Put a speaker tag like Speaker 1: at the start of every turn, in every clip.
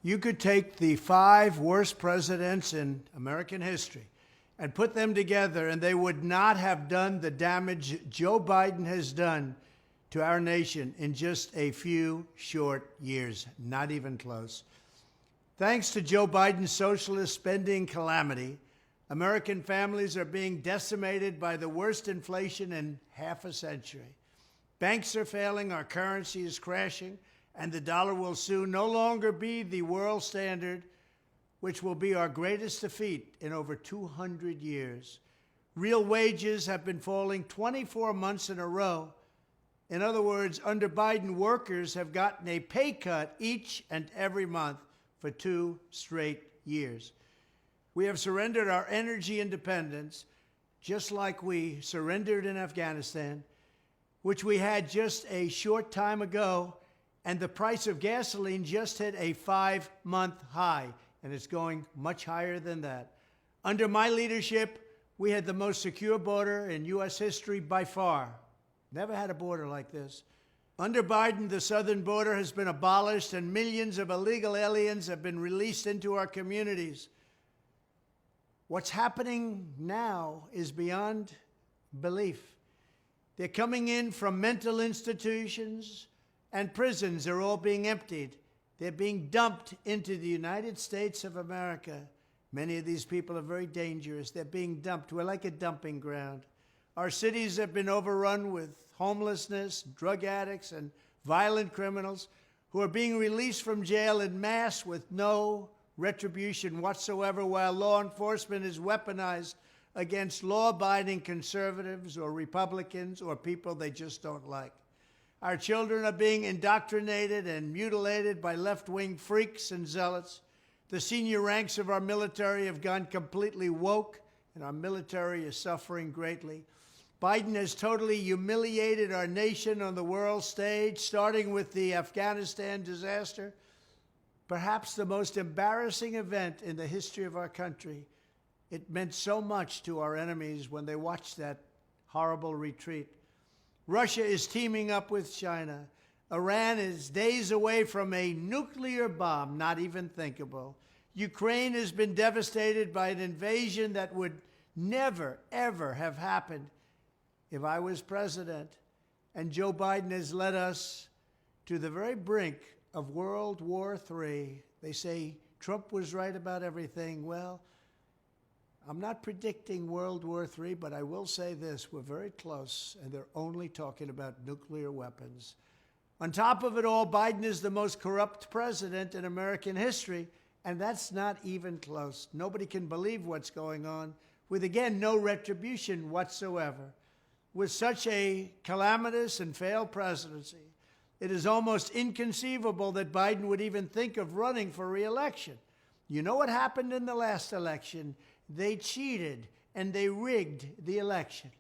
Speaker 1: You could take the 5 worst presidents in American history and put them together, and they would not have done the damage Joe Biden has done to our nation in just a few short years, not even close. Thanks to Joe Biden's socialist spending calamity, American families are being decimated by the worst inflation in half a century. Banks are failing, our currency is crashing, and the dollar will soon no longer be the world standard, which will be our greatest defeat in over 200 years. Real wages have been falling 24 months in a row. In other words, under Biden, workers have gotten a pay cut each and every month for 2 straight years. We have surrendered our energy independence, just like we surrendered in Afghanistan, which we had just a short time ago, and the price of gasoline just hit a 5-month high, and it's going much higher than that. Under my leadership, we had the most secure border in U.S. history by far. Never had a border like this. Under Biden, the southern border has been abolished, and millions of illegal aliens have been released into our communities. What's happening now is beyond belief. They're coming in from mental institutions, and prisons are all being emptied. They're being dumped into the United States of America. Many of these people are very dangerous. They're being dumped. We're like a dumping ground. Our cities have been overrun with homelessness, drug addicts, and violent criminals who are being released from jail en masse with no retribution whatsoever, while law enforcement is weaponized against law-abiding conservatives or Republicans or people they just don't like. Our children are being indoctrinated and mutilated by left-wing freaks and zealots. The senior ranks of our military have gone completely woke, and our military is suffering greatly. Biden has totally humiliated our nation on the world stage, starting with the Afghanistan disaster, perhaps the most embarrassing event in the history of our country. It meant so much to our enemies when they watched that horrible retreat. Russia is teaming up with China. Iran is days away from a nuclear bomb, not even thinkable. Ukraine has been devastated by an invasion that would never, ever have happened if I was president. And Joe Biden has led us to the very brink of World War III. They say Trump was right about everything. Well, I'm not predicting World War III, but I will say this: we're very close, and they're only talking about nuclear weapons. On top of it all, Biden is the most corrupt president in American history, and that's not even close. Nobody can believe what's going on, with, again, no retribution whatsoever. With such a calamitous and failed presidency, it is almost inconceivable that Biden would even think of running for re-election. You know what happened in the last election? They cheated and they rigged the election.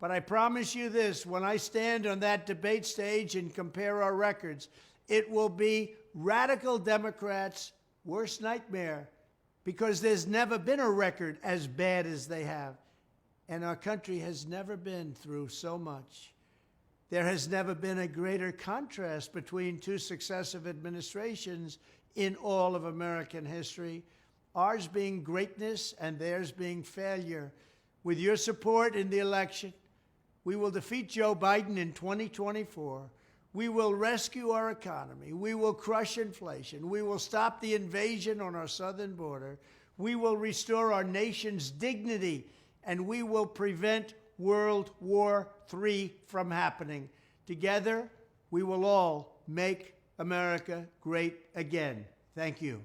Speaker 1: But I promise you this, when I stand on that debate stage and compare our records, it will be radical Democrats' worst nightmare, because there's never been a record as bad as they have. And our country has never been through so much. There has never been a greater contrast between 2 successive administrations in all of American history, ours being greatness and theirs being failure. With your support in the election, we will defeat Joe Biden in 2024. We will rescue our economy. We will crush inflation. We will stop the invasion on our southern border. We will restore our nation's dignity, and we will prevent World War III from happening. Together, we will all make America great again. Thank you.